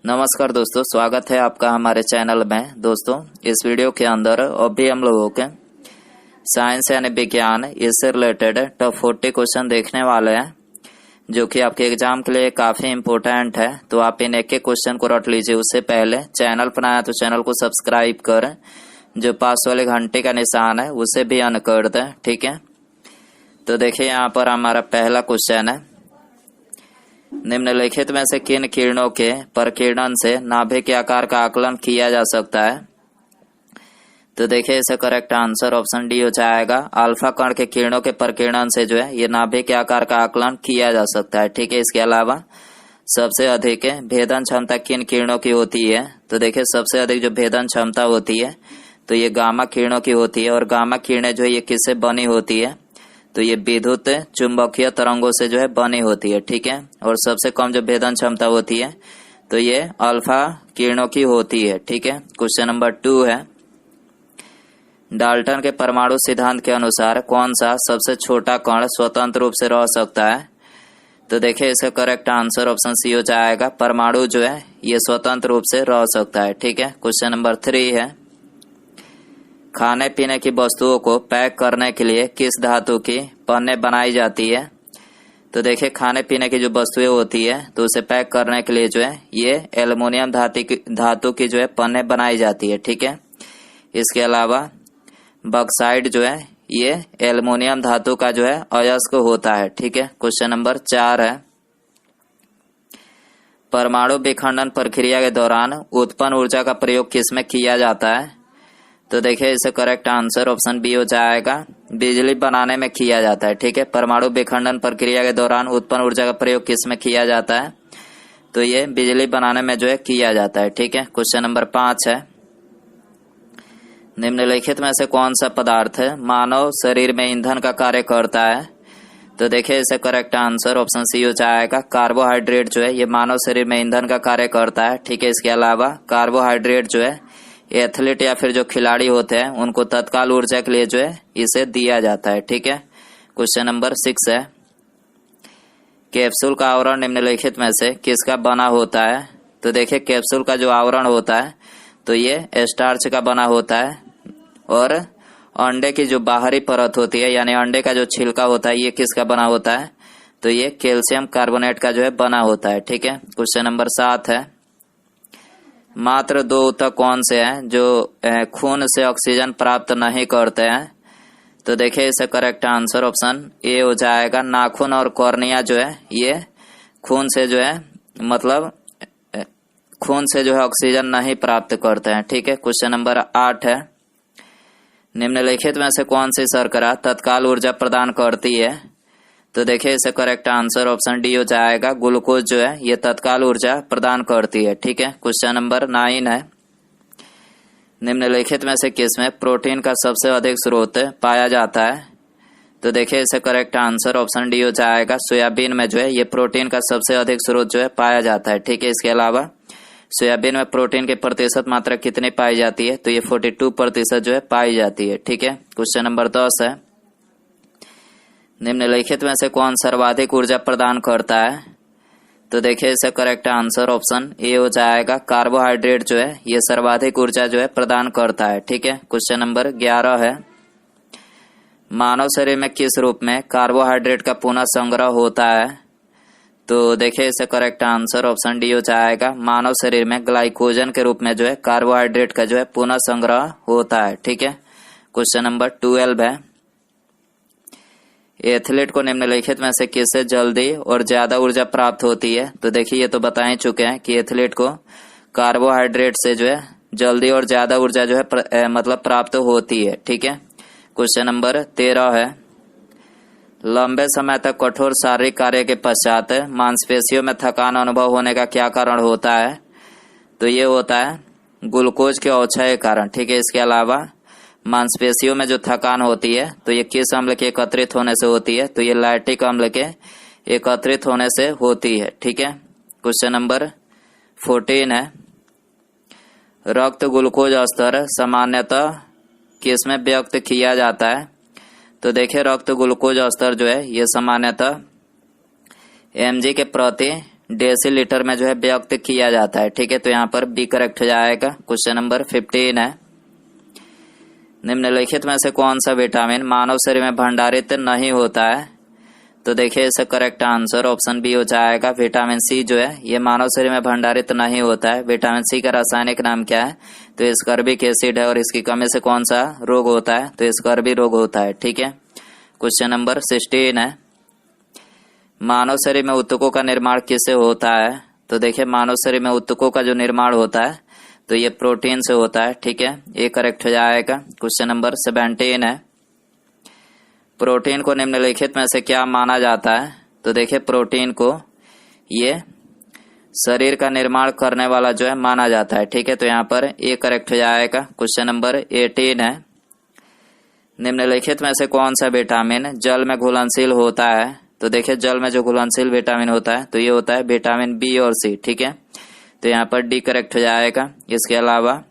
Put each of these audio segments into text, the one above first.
नमस्कार दोस्तों, स्वागत है आपका हमारे चैनल में। दोस्तों, इस वीडियो के अंदर अभी हम लोगों के साइंस यानी विज्ञान इससे रिलेटेड टॉप 40 क्वेश्चन देखने वाले हैं, जो कि आपके एग्जाम के लिए काफी इम्पोर्टेंट है। तो आप इन एक एक क्वेश्चन को रट लीजिए। उससे पहले चैनल पर आया तो चैनल को सब्सक्राइब करें, जो पास वाले घंटे का निशान है उसे भी ऑन कर दें, ठीक है। तो देखिए, यहाँ पर हमारा पहला क्वेश्चन है, निम्नलिखित में से किन किरणों के प्रकीर्णन से नाभिक के आकार का आकलन किया जा सकता है। तो देखिए, इसका करेक्ट आंसर ऑप्शन डी हो जाएगा। अल्फा कण के किरणों के प्रकीर्णन से जो है ये नाभिक के आकार का आकलन किया जा सकता है, ठीक है। इसके अलावा सबसे अधिक भेदन क्षमता किन किरणों की होती है। तो देखिए, सबसे अधिक जो भेदन क्षमता होती है तो ये गामा किरणों की होती है, और गामा किरणें जो है ये किससे बनी होती है, तो ये विद्युत चुंबकीय तरंगों से जो है बनी होती है, ठीक है। और सबसे कम जो भेदन क्षमता होती है तो ये अल्फा किरणों की होती है, ठीक है। क्वेश्चन नंबर 2 है, डाल्टन के परमाणु सिद्धांत के अनुसार कौन सा सबसे छोटा कण स्वतंत्र रूप से रह सकता है। तो देखिए, इसका करेक्ट आंसर ऑप्शन सी हो जाएगा। परमाणु जो है ये स्वतंत्र रूप से रह सकता है, ठीक है। क्वेश्चन नंबर 3 है, खाने पीने की वस्तुओं को पैक करने के लिए किस धातु की पन्ने बनाई जाती है। तो देखिए, खाने पीने की जो वस्तुएं होती है तो उसे पैक करने के लिए जो है ये एल्युमिनियम धातु की जो है पन्ने बनाई जाती है, ठीक है। इसके अलावा बॉक्साइट जो है ये एल्युमिनियम धातु का जो है अयस्क होता है, ठीक है। क्वेश्चन नंबर 4 है, परमाणु विखंडन प्रक्रिया के दौरान उत्पन्न ऊर्जा का प्रयोग किसमें किया जाता है। तो देखिए, इसे करेक्ट आंसर ऑप्शन बी हो जाएगा। बिजली बनाने में किया जाता है, ठीक है। परमाणु विखंडन प्रक्रिया के दौरान उत्पन्न ऊर्जा का प्रयोग किसमें किया जाता है, तो ये बिजली बनाने में जो है किया जाता है, ठीक है। क्वेश्चन नंबर 5 है, निम्नलिखित में से कौन सा पदार्थ मानव शरीर में ईंधन का कार्य करता है। तो देखिए, इसे करेक्ट आंसर ऑप्शन सी हो जाएगा। कार्बोहाइड्रेट जो है ये मानव शरीर में ईंधन का कार्य करता है, ठीक है। इसके अलावा कार्बोहाइड्रेट जो है एथलीट या फिर जो खिलाड़ी होते हैं उनको तत्काल ऊर्जा के लिए जो है इसे दिया जाता है, ठीक है। क्वेश्चन नंबर 6 है, कैप्सूल का आवरण निम्नलिखित में से किसका बना होता है। तो देखिए, कैप्सूल का जो आवरण होता है तो ये स्टार्च का बना होता है, और अंडे की जो बाहरी परत होती है यानी अंडे का जो छिलका होता है ये किसका बना होता है, तो ये कैल्शियम कार्बोनेट का जो है बना होता है, ठीक है। क्वेश्चन नंबर 7 है, मात्र 2 ऊतक कौन से हैं जो खून से ऑक्सीजन प्राप्त नहीं करते हैं। तो देखिए, इसका करेक्ट आंसर ऑप्शन ए हो जाएगा। नाखून और कॉर्निया जो है ये खून से जो है मतलब खून से जो है ऑक्सीजन नहीं प्राप्त करते हैं, ठीक है। क्वेश्चन नंबर 8 है, निम्नलिखित में से कौन सी शर्करा तत्काल ऊर्जा प्रदान करती है। तो देखिए, इसे करेक्ट आंसर ऑप्शन डी हो जाएगा। ग्लूकोज जो है ये तत्काल ऊर्जा प्रदान करती है, ठीक है। क्वेश्चन नंबर 9 है, निम्नलिखित में से किसमें प्रोटीन का सबसे अधिक स्रोत पाया जाता है। तो देखिए, इसे करेक्ट आंसर ऑप्शन डी हो जाएगा। सोयाबीन में जो है ये प्रोटीन का सबसे अधिक स्रोत जो है पाया जाता है, ठीक है। इसके अलावा सोयाबीन में प्रोटीन की प्रतिशत मात्रा कितनी पाई जाती है, तो ये 42% जो है पाई जाती है, ठीक है। क्वेश्चन नंबर 10 है, निम्नलिखित में से कौन सर्वाधिक ऊर्जा प्रदान करता है। तो देखिए, इसका करेक्ट आंसर ऑप्शन ए हो जाएगा। कार्बोहाइड्रेट जो है ये सर्वाधिक ऊर्जा जो है प्रदान करता है, ठीक है। क्वेश्चन नंबर 11 है, मानव शरीर में किस रूप में कार्बोहाइड्रेट का पुनः संग्रह होता है। तो देखिए, इसका करेक्ट आंसर ऑप्शन डी हो जाएगा। मानव शरीर में ग्लाइकोजन के रूप में जो है कार्बोहाइड्रेट का जो है पुनः संग्रह होता है, ठीक है। क्वेश्चन नंबर 12 है, एथलीट को निम्नलिखित में से किससे जल्दी और ज्यादा ऊर्जा प्राप्त होती है। तो देखिए, ये तो बता ही चुके हैं कि एथलीट को कार्बोहाइड्रेट से जो है जल्दी और ज्यादा ऊर्जा जो है मतलब प्राप्त होती है, ठीक है। क्वेश्चन नंबर 13 है, लंबे समय तक कठोर शारीरिक कार्य के पश्चात मांसपेशियों में थकान अनुभव होने का क्या कारण होता है। तो ये होता है ग्लूकोज के अवक्षय के कारण, ठीक है। इसके अलावा मांसपेशियों में जो थकान होती है तो ये किस अम्ल के एकत्रित होने से होती है, तो ये लैक्टिक अम्ल के एकत्रित होने से होती है, ठीक है। क्वेश्चन नंबर 14 है, रक्त ग्लूकोज स्तर सामान्यतः किसमें व्यक्त किया जाता है। तो देखिए, रक्त ग्लूकोज स्तर जो है ये सामान्यतः mg के प्रति डेसीलीटर में जो है व्यक्त किया जाता है। ठीक है, तो यहाँ पर बी करेक्ट हो जाएगा। क्वेश्चन नंबर 15 है, निम्नलिखित में से कौन सा विटामिन मानव शरीर में भंडारित नहीं होता है? तो देखिए इसका करेक्ट आंसर ऑप्शन बी हो जाएगा, विटामिन सी जो है ये मानव शरीर में भंडारित नहीं होता है। विटामिन सी का रासायनिक नाम क्या है? तो स्कर्बिक एसिड है, और इसकी कमी से कौन सा रोग होता है? तो स्कर्बी रोग होता है। ठीक है, क्वेश्चन नंबर 16 है, मानव शरीर में ऊतकों का निर्माण किससे होता है? तो देखिए मानव शरीर में ऊतकों का जो निर्माण होता है तो ये प्रोटीन से होता है। ठीक है, ये करेक्ट हो जाएगा। क्वेश्चन नंबर 17 है, प्रोटीन को निम्नलिखित में से क्या माना जाता है? तो देखिए प्रोटीन को ये शरीर का निर्माण करने वाला जो है माना जाता है। ठीक है, तो यहाँ पर ये करेक्ट हो जाएगा। क्वेश्चन नंबर 18 है, निम्नलिखित में से कौन सा विटामिन जल में घुलनशील होता है? तो देखिए जल में जो घुलनशील विटामिन होता है तो ये होता है विटामिन बी और सी। ठीक है, तो यहाँ पर डी करेक्ट हो जाएगा। इसके अलावा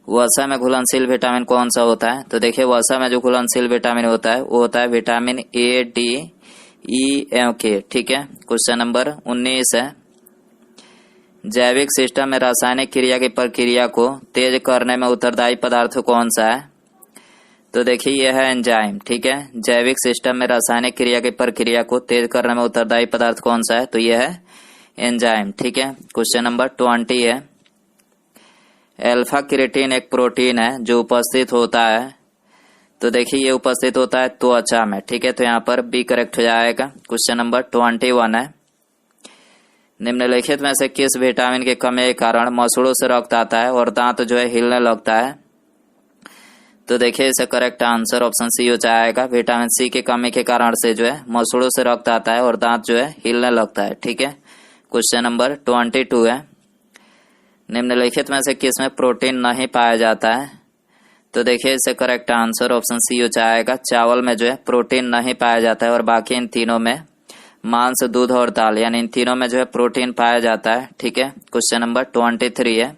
वसा में घुलनशील विटामिन कौन सा होता है? तो देखिए वसा में जो घुलनशील विटामिन होता है वो होता है विटामिन ए, डी, ई एवं के। ठीक है, क्वेश्चन नंबर 19 है, जैविक सिस्टम में रासायनिक क्रिया की प्रक्रिया को तेज करने में उत्तरदायी पदार्थ कौन सा है? तो देखिए यह है एंजाइम। ठीक है, जैविक सिस्टम में रासायनिक क्रिया की प्रक्रिया को तेज करने में उत्तरदायी पदार्थ कौन सा है? तो यह है एंजाइम। ठीक है, क्वेश्चन नंबर 20 है, अल्फा क्रिएटिन एक प्रोटीन है जो उपस्थित होता है। तो देखिए ये उपस्थित होता है त्वचा में। ठीक है, तो यहाँ पर बी करेक्ट हो जाएगा। क्वेश्चन नंबर 21 है, निम्नलिखित में से किस विटामिन की कमी के कारण मसूड़ों से रक्त आता है और दांत जो है हिलने लगता है? तो देखिए इसका करेक्ट आंसर ऑप्शन सी हो जाएगा, विटामिन सी की कमी के कारण से जो है मसूड़ों से रक्त आता है और दांत जो है हिलने लगता है। ठीक है, क्वेश्चन नंबर 22 है, निम्नलिखित में से किस में प्रोटीन नहीं पाया जाता है? तो देखिए इससे करेक्ट आंसर ऑप्शन सी हो जाएगा, चावल में जो है प्रोटीन नहीं पाया जाता है और बाकी इन तीनों में मांस, दूध और दाल यानी इन तीनों में जो है प्रोटीन पाया जाता है। ठीक है, क्वेश्चन नंबर 23 है,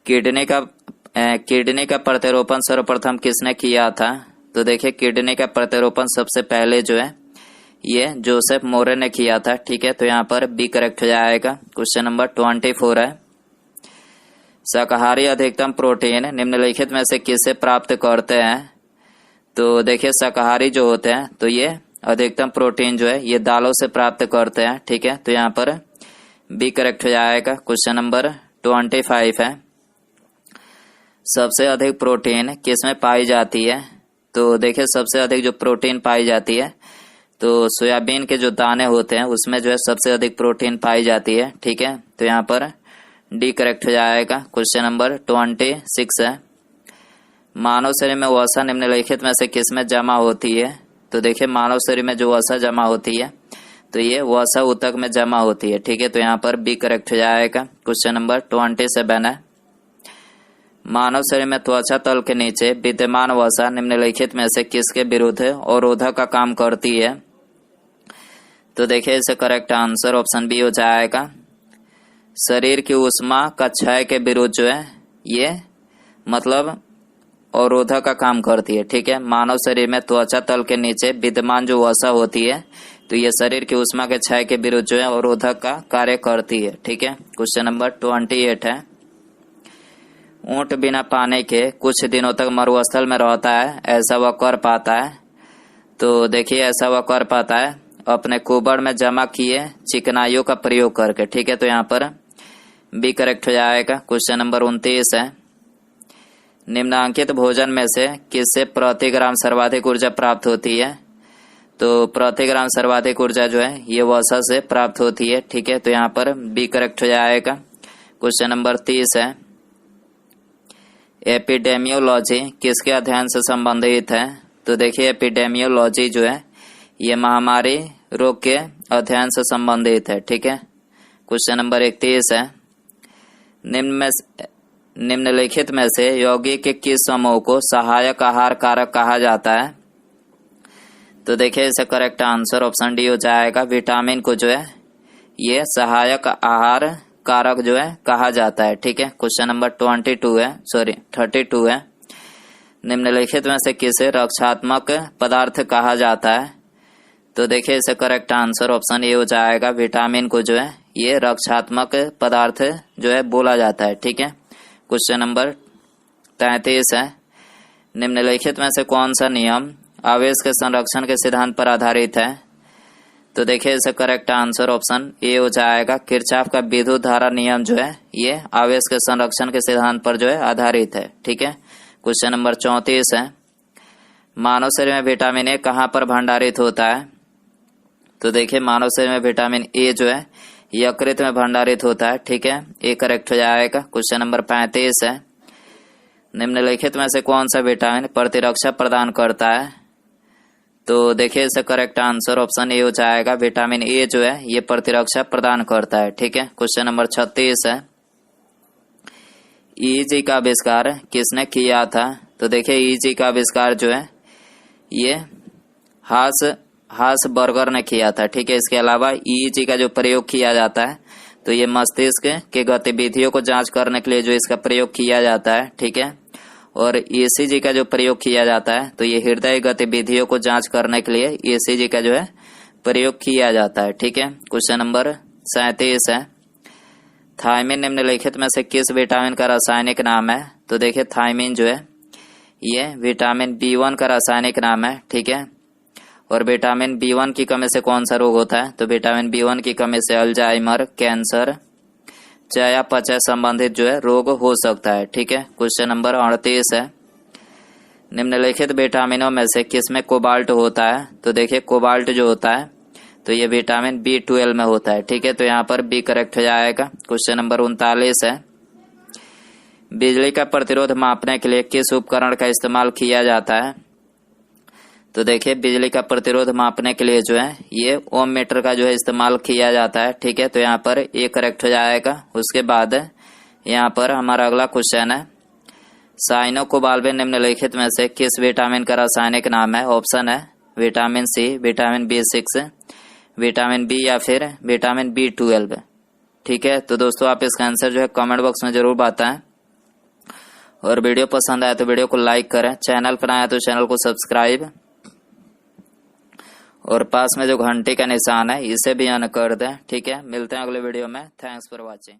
किडनी का प्रतिरोपण सर्वप्रथम किसने किया था? तो देखिए किडनी का प्रतिरोपण सबसे पहले जो है ये जोसेफ मोरे ने किया था। ठीक है, तो यहाँ पर बी करेक्ट हो जाएगा। क्वेश्चन नंबर 24 है, शाकाहारी अधिकतम प्रोटीन निम्नलिखित में से किससे प्राप्त करते हैं? तो देखिए शाकाहारी जो होते हैं तो ये अधिकतम प्रोटीन जो है ये दालों से प्राप्त करते हैं। ठीक है, तो यहाँ पर बी करेक्ट हो जाएगा। क्वेश्चन नंबर 25 है, सबसे अधिक प्रोटीन किसमें पाई जाती है? तो देखिए सबसे अधिक जो प्रोटीन पाई जाती है तो सोयाबीन के जो दाने होते हैं उसमें जो है सबसे अधिक प्रोटीन पाई जाती है। ठीक है, तो यहाँ पर डी करेक्ट हो जाएगा। क्वेश्चन नंबर 26 है, मानव शरीर में वसा निम्नलिखित में से किसमें जमा होती है? तो देखिए मानव शरीर में जो वसा जमा होती है तो ये वसा ऊतक में जमा होती है। ठीक है, तो यहाँ पर बी करेक्ट हो जाएगा। क्वेश्चन नंबर 27 है, मानव शरीर में त्वचा तल के नीचे विद्यमान वसा निम्नलिखित में से किसके विरुद्ध अवरोधक का काम करती है? तो देखिए इसे करेक्ट आंसर ऑप्शन बी हो जाएगा, शरीर की ऊष्मा का क्षय के विरुद्ध जो है ये मतलब अवरोधक का काम करती है। ठीक है, मानव शरीर में त्वचा तल के नीचे विद्यमान जो वसा होती है तो ये शरीर की ऊष्मा के क्षय के विरुद्ध जो है अवरोधक का कार्य करती है। ठीक है, क्वेश्चन नंबर 28 है, ऊंट बिना पानी के कुछ दिनों तक मरुस्थल में रहता है, ऐसा वह कर पाता है? तो देखिए ऐसा वह कर पाता है अपने कुबड़ में जमा किए चिकनाइयों का प्रयोग करके। ठीक है, तो यहाँ पर बी करेक्ट हो जाएगा। क्वेश्चन नंबर 29 है, निम्नांकित भोजन में से किससे प्रति ग्राम सर्वाधिक ऊर्जा प्राप्त होती है? तो प्रति ग्राम सर्वाधिक ऊर्जा जो है ये वसा से प्राप्त होती है। ठीक है, तो यहाँ पर बी करेक्ट हो जाएगा। क्वेश्चन नंबर 30 है, एपिडेमियोलॉजी किसके अध्ययन से संबंधित है? तो देखिए एपिडेमियोलॉजी जो है ये महामारी रोग के अध्ययन से संबंधित है। ठीक है, क्वेश्चन नंबर 31 है, निम्नलिखित में से यौगिक के किस समूह को सहायक आहार कारक कहा जाता है? तो देखिए इसे करेक्ट आंसर ऑप्शन डी हो जाएगा, विटामिन को जो है ये सहायक आहार कारक जो है कहा जाता है। ठीक है, क्वेश्चन नंबर 32 है, निम्नलिखित में से किसे रक्षात्मक पदार्थ कहा जाता है? तो देखिए इसका करेक्ट आंसर ऑप्शन ए हो जाएगा। विटामिन को जो है ये रक्षात्मक पदार्थ जो है बोला जाता है। ठीक है, क्वेश्चन नंबर 33 है, निम्नलिखित में से कौन सा नियम आवेश के संरक्षण के सिद्धांत पर आधारित है? तो देखिए इसका करेक्ट आंसर ऑप्शन ए हो जाएगा। किरचॉफ का विद्युत धारा नियम जो है ये आवेश के संरक्षण के सिद्धांत पर जो है आधारित है। ठीक है, क्वेश्चन नंबर 34 है, मानव शरीर में विटामिन ए कहाँ पर भंडारित होता है? तो देखिए मानव शरीर में विटामिन ए जो है यकृत में भंडारित होता है। ठीक है, ए करेक्ट हो जाएगा। क्वेश्चन नंबर 35 है, निम्नलिखित में से कौन सा विटामिन प्रतिरक्षा प्रदान करता है? तो देखिए इसका करेक्ट आंसर ऑप्शन ए हो जाएगा। विटामिन ए जो है ये प्रतिरक्षा प्रदान करता है। ठीक है, क्वेश्चन नंबर 36 है, ईजी का आविष्कार किसने किया था? तो देखिए ईजी का आविष्कार जो है ये हासबर्गर ने किया था। ठीक है, इसके अलावा ईजी का जो प्रयोग किया जाता है तो ये मस्तिष्क के गतिविधियों को जांच करने के लिए जो इसका प्रयोग किया जाता है। ठीक है, और ईसीजी का जो प्रयोग किया जाता है तो ये हृदय गतिविधियों को जांच करने के लिए ईसीजी का जो है प्रयोग किया जाता है। ठीक है, क्वेश्चन नंबर 37 है, थायमिन निम्नलिखित में से किस विटामिन का रासायनिक नाम है? तो देखिए थायमिन जो है ये विटामिन B1 का रासायनिक नाम है। ठीक है, और विटामिन B1 की कमी से कौन सा रोग होता है? तो विटामिन B1 की कमी से अल्जाइमर, कैंसर, चयापचय संबंधित जो है रोग हो सकता है। ठीक है, क्वेश्चन नंबर 38 है, निम्नलिखित विटामिनों में से किसमें कोबाल्ट होता है? तो देखिए कोबाल्ट जो होता है तो ये विटामिन B12 में होता है। ठीक है, तो यहाँ पर बी करेक्ट हो जाएगा। क्वेश्चन नंबर 39 है, बिजली का प्रतिरोध मापने के लिए किस उपकरण का इस्तेमाल किया जाता है? तो देखिए बिजली का प्रतिरोध मापने के लिए जो है ये ओम मीटर का जो है इस्तेमाल किया जाता है। ठीक है, तो यहाँ पर ए करेक्ट हो जाएगा। उसके बाद यहाँ पर हमारा अगला क्वेश्चन है, साइनोकोबाल्बिन निम्नलिखित में से किस विटामिन का रासायनिक नाम है? ऑप्शन है vitamin C, vitamin B6, vitamin B या फिर विटामिन B12। ठीक है, तो दोस्तों आप इसका आंसर जो है कमेंट बॉक्स में जरूर बताएं, और वीडियो पसंद आया तो वीडियो को लाइक करें, चैनल पर आया तो चैनल को सब्सक्राइब, और पास में जो घंटी का निशान है इसे भी ऑन कर दें। ठीक है, मिलते हैं अगले वीडियो में। Thanks for watching.